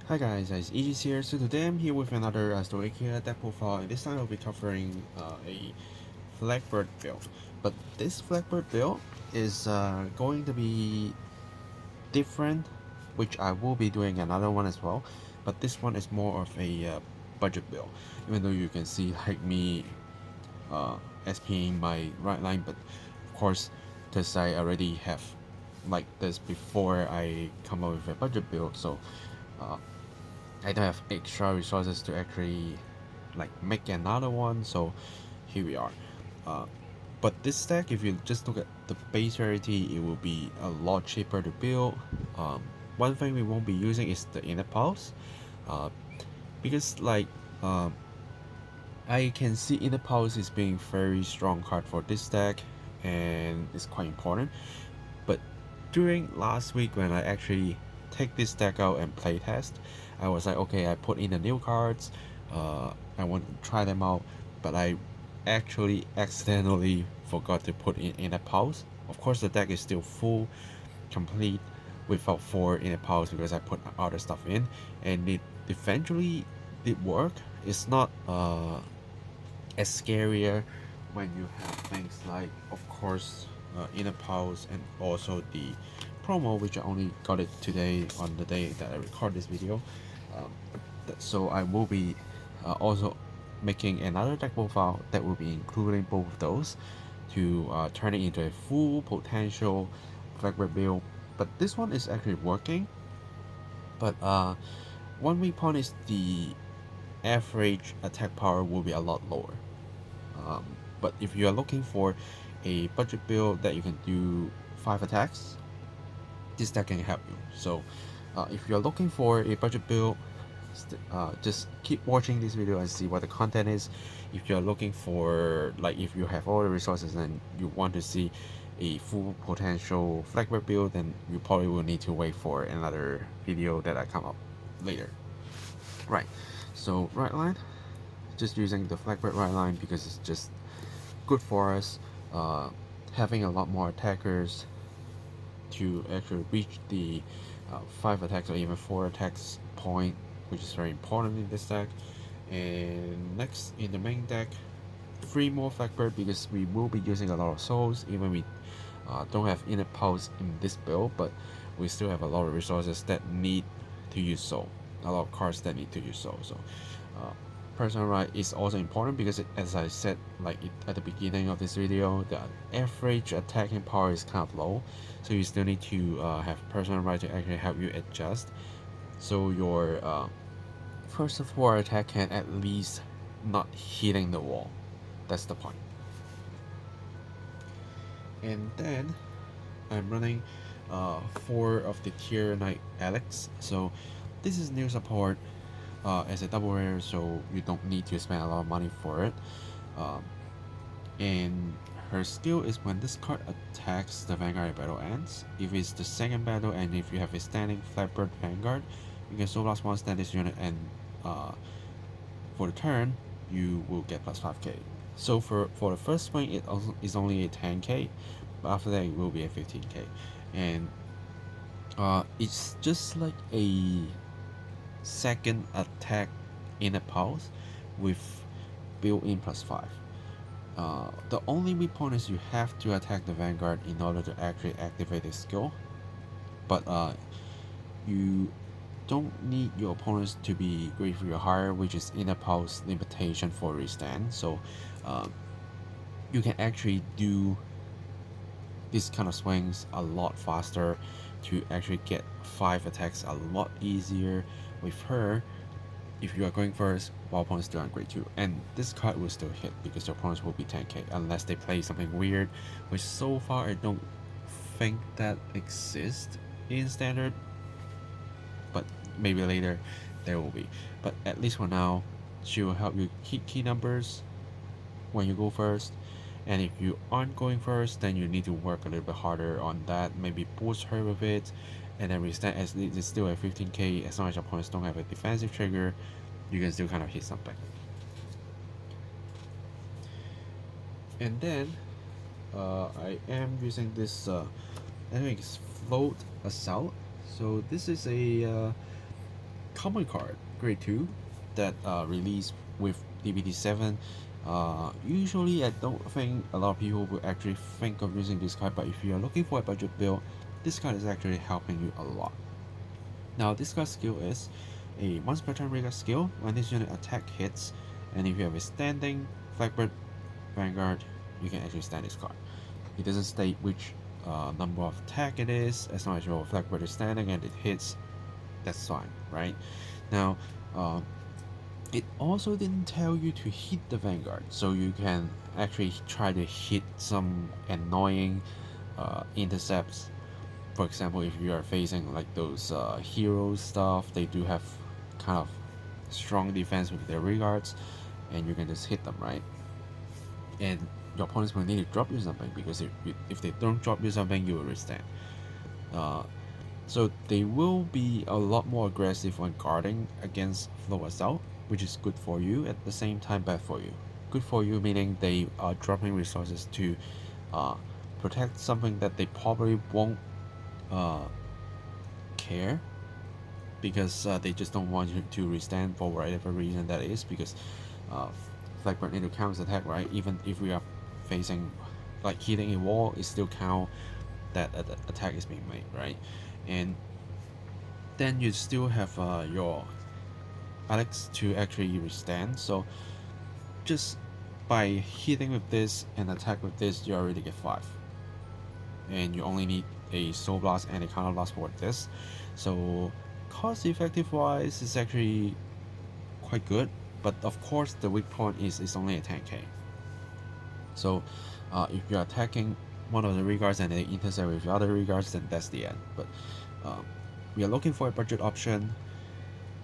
Hi guys, it's Aegis here. So today I'm here with another Stoicheia Deck Profile, and this time I'll be covering a Flagburg build. But this Flagburg build is going to be different, which I will be doing another one as well. But this one is more of a budget build, even though you can see like me SPing my right line, but of course, because I already have like this before I come up with a budget build, so uh, I don't have extra resources to actually like make another one, so here we are. uh, but this deck, if you just look at the base rarity, it will be a lot cheaper to build. One thing we won't be using is the Inlet Pulse, uh, because like I can see Inlet Pulse is being very strong card for this deck, and it's quite important. But during last week when I actually take this deck out and play test, I was like, okay, I put in the new cards, I want to try them out, but I actually accidentally forgot to put in a pulse. Of course, the deck is still full, complete, without 4 in a pulse because I put other stuff in, and it eventually did work. It's not as scarier when you have things like, of course, inner pulse and also the promo, which I only got it today on the day that I record this video. um, so I will be also making another deck profile that will be including both of those to turn it into a full potential Flagburg build. But this one is actually working, but one weak point is the average attack power will be a lot lower. um, but if you are looking for a budget build that you can do 5 attacks, this deck can help you. So if you're looking for a budget build, just keep watching this video and see what the content is. If you're looking for, like, if you have all the resources and you want to see a full potential Flagburg build, then you probably will need to wait for another video that I come up later. Right, so right line, just using the Flagburg right line because it's just good for us. Having a lot more attackers to actually reach the 5 attacks or even 4 attacks point, which is very important in this deck. And next, in the main deck, 3 more Flagburg because we will be using a lot of souls, even we don't have Inlet Pulse in this build, but we still have a lot of resources that need to use soul, a lot of cards that need to use soul. So personal right is also important because as I said at the beginning of this video, the average attacking power is kind of low, so you still need to have personal right to actually help you adjust, so your first of 4 attack can at least not hitting the wall. That's the point. And then I'm running 4 of the tier 9 Alex, so this is new support as a double rare, so you don't need to spend a lot of money for it. And her skill is when this card attacks the Vanguard battle ends. If it's the second battle and if you have a standing Flagburg Vanguard, you can soul blast 1 status unit, and for the turn you will get plus 5k. So for the first swing it also is only a 10k, but after that it will be a 15k, and it's just like a second attack in a pulse with built-in plus 5. The only weak point is you have to attack the Vanguard in order to actually activate the skill, but you don't need your opponents to be gravely higher, which is in a pulse limitation for restand. So you can actually do this kind of swings a lot faster to actually get 5 attacks a lot easier with her if you are going first while opponents still on grade 2. And this card will still hit because your opponents will be 10k unless they play something weird, which so far I don't think that exists in standard, but maybe later there will be. But at least for now, she will help you keep key numbers when you go first, and if you aren't going first, then you need to work a little bit harder on that, maybe boost her with it, and then restand as it's still at 15k. As long as your opponents don't have a defensive trigger, you can still kind of hit something. And then I am using this I think it's Float Assault. So this is a common card, grade 2, that released with DBT7. Usually I don't think a lot of people will actually think of using this card, but if you are looking for a budget build, this card is actually helping you a lot. Now this card's skill is a once per turn rigor skill. When this unit attack hits, and if you have a standing Flagburg Vanguard, you can actually stand this card. It doesn't state which number of attack it is. As long as your Flagburg is standing and it hits, that's fine, right? Now it also didn't tell you to hit the Vanguard, so you can actually try to hit some annoying intercepts. For example, if you are facing like those hero stuff, they do have kind of strong defense with their regards, and you can just hit them, right? And your opponents will need to drop you something, because if they don't drop you something, you will withstand. So they will be a lot more aggressive when guarding against flow assault, which is good for you, at the same time bad for you. Good for you meaning they are dropping resources to protect something that they probably won't care, because they just don't want you to withstand for whatever reason that is, because Flagburg need to counter attack, right? Even if we are facing like hitting a wall, it still count that attack is being made, right? And then you still have your Alex to actually withstand, so just by hitting with this and attack with this, you already get 5, and you only need a Soul Blast and a Counter Blast for this. So cost effective wise, it's actually quite good, but of course the weak point is it's only a 10k. So if you're attacking one of the regards and they intercept with the other regards, then that's the end. But we are looking for a budget option,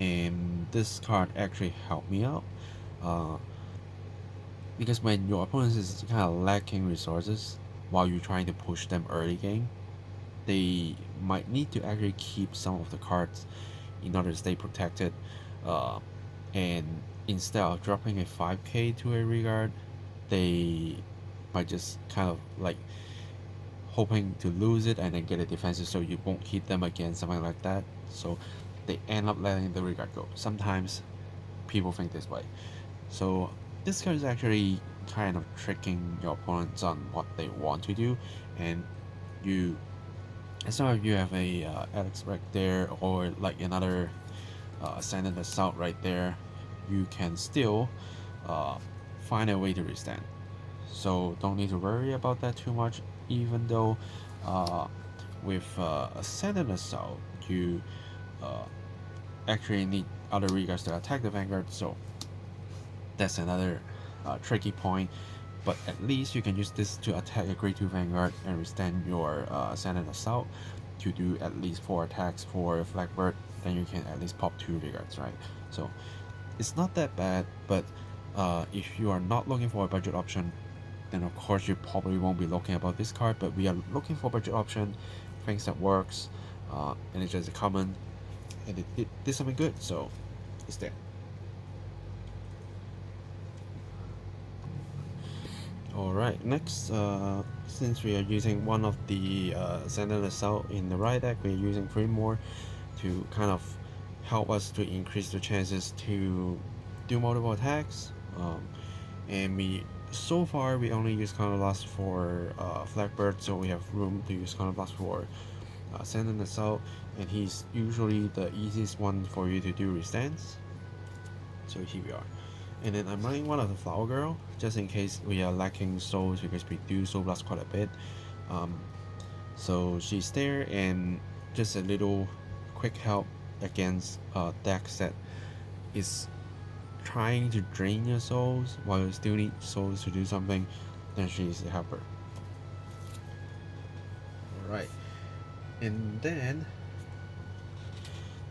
and this card actually helped me out, because when your opponent is kind of lacking resources while you're trying to push them early game, they might need to actually keep some of the cards in order to stay protected, and instead of dropping a 5k to a regard, they might just kind of like hoping to lose it and then get a defensive so you won't hit them again, something like that. So they end up letting the regard go. Sometimes people think this way. So this card is actually kind of tricking your opponents on what they want to do, and you, as long as you have a Alex right there, or like another Ascendant Assault right there, you can still find a way to withstand. So don't need to worry about that too much, even though with Ascendant Assault, you actually need other regards to attack the Vanguard, so that's another tricky point. But at least you can use this to attack a grade 2 Vanguard and withstand your Ascendant Assault to do at least 4 attacks for Flagburg. Then you can at least pop 2 regards, right? So it's not that bad, but if you are not looking for a budget option, then of course you probably won't be looking about this card. But we are looking for budget option, things that works, and it's just a common, and it did something good, so it's there. Alright, next, since we are using one of the Ascendant Assault in the right deck, we're using 3 more to kind of help us to increase the chances to do multiple attacks. And so far we only use Counter Blast for Flagburg, so we have room to use Counter Blast for Ascendant Assault, and he's usually the easiest one for you to do withstands. So here we are. And then I'm running one of the Flower Girl, just in case we are lacking souls, because we do Soul Blast quite a bit. So she's there, and just a little quick help against decks that is trying to drain your souls while you still need souls to do something, then she's a helper. Alright, and then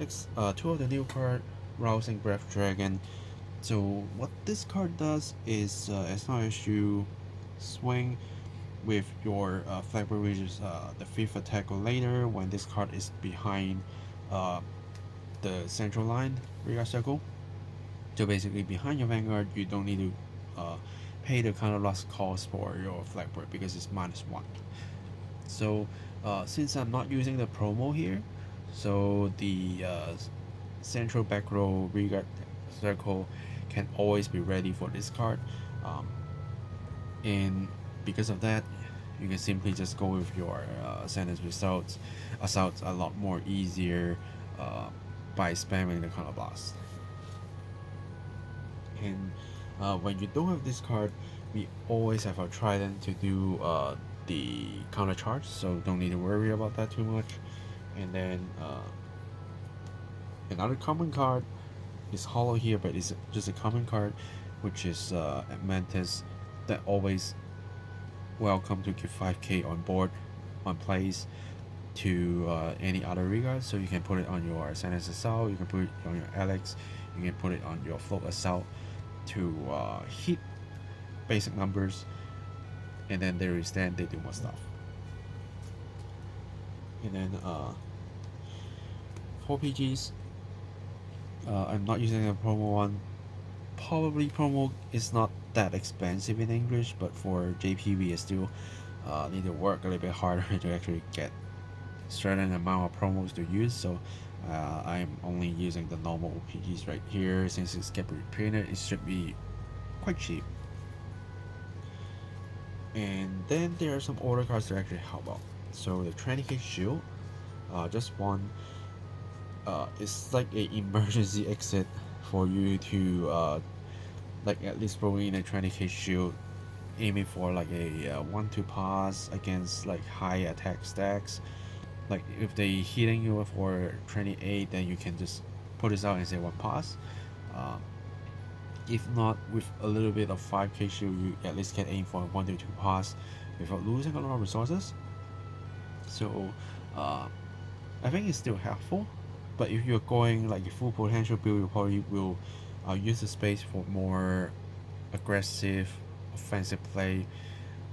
next, 2 of the new card, Rousing Breath Dragon. So what this card does is, as long as you swing with your Flagburg, which is the 5th attack or later, when this card is behind the central line regard circle, so basically behind your Vanguard, you don't need to pay the counter loss cost for your Flagburg because it's -1. So since I'm not using the promo here, so the central back row rear circle can always be ready for this card, and because of that, you can simply just go with your sentence assaults a lot more easier by spamming the counter blast. And when you don't have this card, we always have our trident to do the counter charge, so don't need to worry about that too much. And then another common card is hollow here, but it's just a common card, which is Mantis, that always welcome to give 5k on board on place to any other regard. So you can put it on your sentence assault, you can put it on your Alex, you can put it on your float assault to hit basic numbers, and then they withstand, they do more stuff. And then for PGs, I'm not using a promo one. Probably promo is not that expensive in English, but for JP we still need to work a little bit harder to actually get certain amount of promos to use. So I'm only using the normal PGs right here. Since it's get reprinted, it should be quite cheap. And then there are some order cards to actually help out. So the 20k shield, just one. It's like an emergency exit for you to like at least throw in a 20k shield, aiming for like a 1-2 pass against like high attack stacks. Like if they hitting you for 28, then you can just put this out and say 1 pass. If not, with a little bit of 5k shield, you at least can aim for a 1-2 pass without losing a lot of resources. So I think it's still helpful. But if you're going like a full potential build, you probably will use the space for more aggressive offensive play.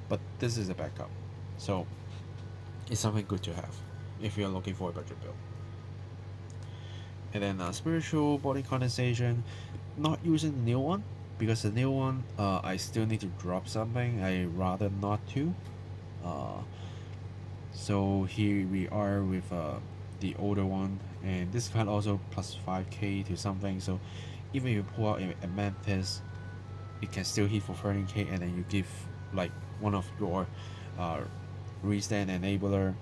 But this is a backup, so it's something good to have if you're looking for a budget build. And then spiritual body condensation, not using the new one because the new one I still need to drop something. I rather not to. So here we are with the older one, and this card also plus 5k to something. So even if you pull out a Mantis, it can still hit for 13k, and then you give like one of your restand enabler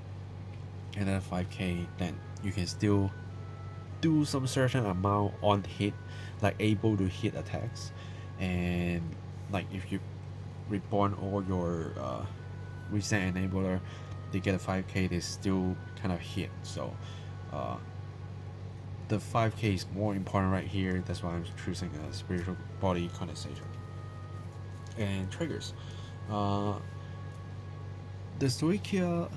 another 5k, then you can still do some certain amount on hit, like able to hit attacks. And like if you reborn all your restand enabler, they get a 5k, they still kind of hit. So the 5k is more important right here. That's why I'm choosing a spiritual body condensation. And triggers, the Stoicheia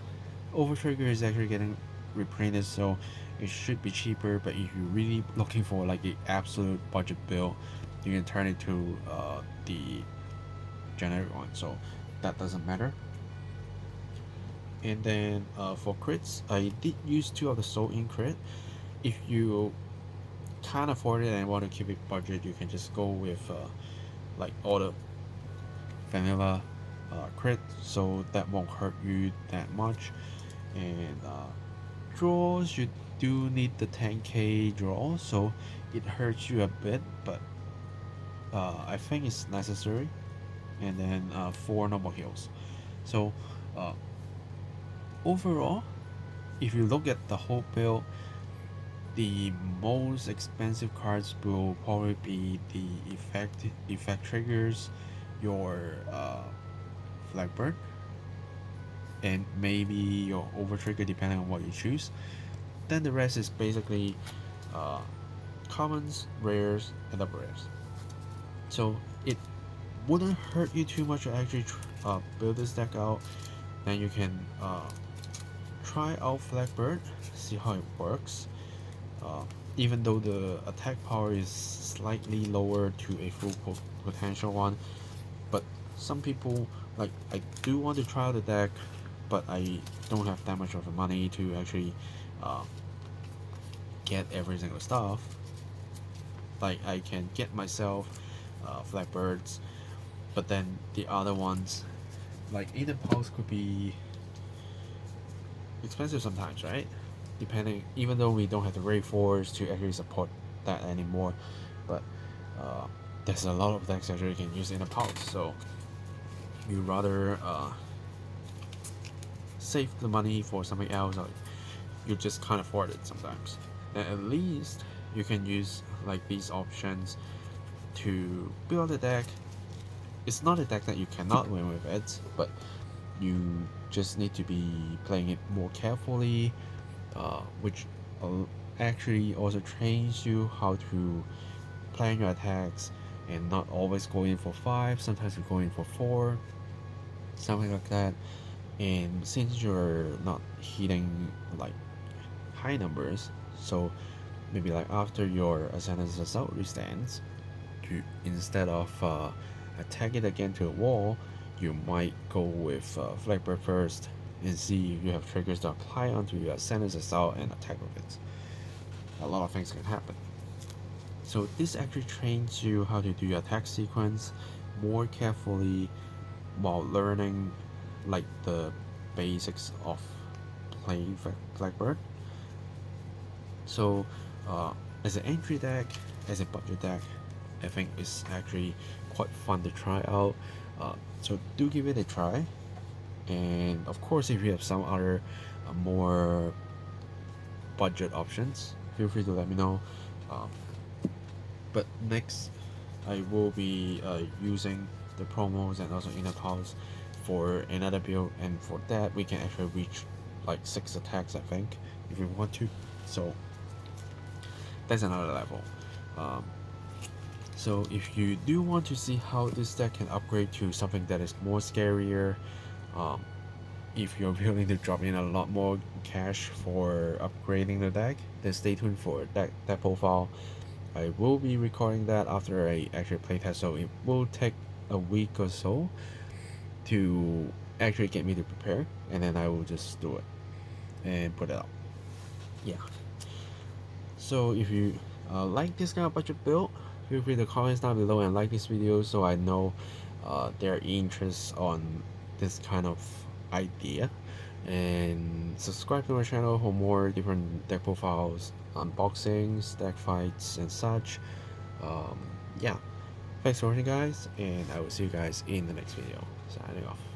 over trigger is actually getting reprinted, so it should be cheaper. But if you're really looking for like an absolute budget build, you can turn it to the generic one, so that doesn't matter. And then for crits, I did use 2 of the Soul in crit. If you can't afford it and want to keep it budget, you can just go with like all the vanilla crit, so that won't hurt you that much. And draws, you do need the 10k draw, so it hurts you a bit, but I think it's necessary. And then 4 normal heals. So overall, if you look at the whole build, the most expensive cards will probably be the effect triggers, your Flagburg, and maybe your over trigger depending on what you choose. Then the rest is basically commons, rares, and double rares. So it wouldn't hurt you too much to actually build this deck out. Then you can try out Flagburg, see how it works. Even though the attack power is slightly lower to a full potential one, but some people, like, I do want to try out the deck, but I don't have that much of the money to actually get every single stuff. Like, I can get myself Flagburgs, but then the other ones, like Inlet Pulse, could be expensive sometimes, right? Depending, even though we don't have the Ray Force to actually support that anymore, but there's a lot of decks that you can use in a pulse, so you rather save the money for something else, or you just can't afford it sometimes. Then at least you can use like these options to build a deck. It's not a deck that you cannot win with it, but you just need to be playing it more carefully, which actually also trains you how to plan your attacks and not always go in for 5, sometimes you go in for 4, something like that. And since you're not hitting like high numbers, so maybe like after your Ascendant's Assault restands, instead of attack it again to a wall, you might go with Flagburg first and see if you have triggers to apply onto your Ascendant's Assault and attack with it. A lot of things can happen. So this actually trains you how to do your attack sequence more carefully while learning like the basics of playing Flagburg. So as an entry deck, as a budget deck, I think it's actually quite fun to try out. So do give it a try, and of course if you have some other more budget options, feel free to let me know. But next I will be using the promos and also Inlet Pulse for another build, and for that we can actually reach like 6 attacks I think if we want to, so that's another level. So if you do want to see how this deck can upgrade to something that is more scarier, if you're willing to drop in a lot more cash for upgrading the deck, then stay tuned for that profile. I will be recording that after I actually playtest, so it will take a week or so to actually get me to prepare, and then I will just do it and put it up. Yeah. So if you like this kind of budget build, feel free to comment down below and like this video so I know their interest on this kind of idea, and subscribe to my channel for more different deck profiles, unboxings, deck fights and such. Yeah, thanks for watching guys, and I will see you guys in the next video. Signing off.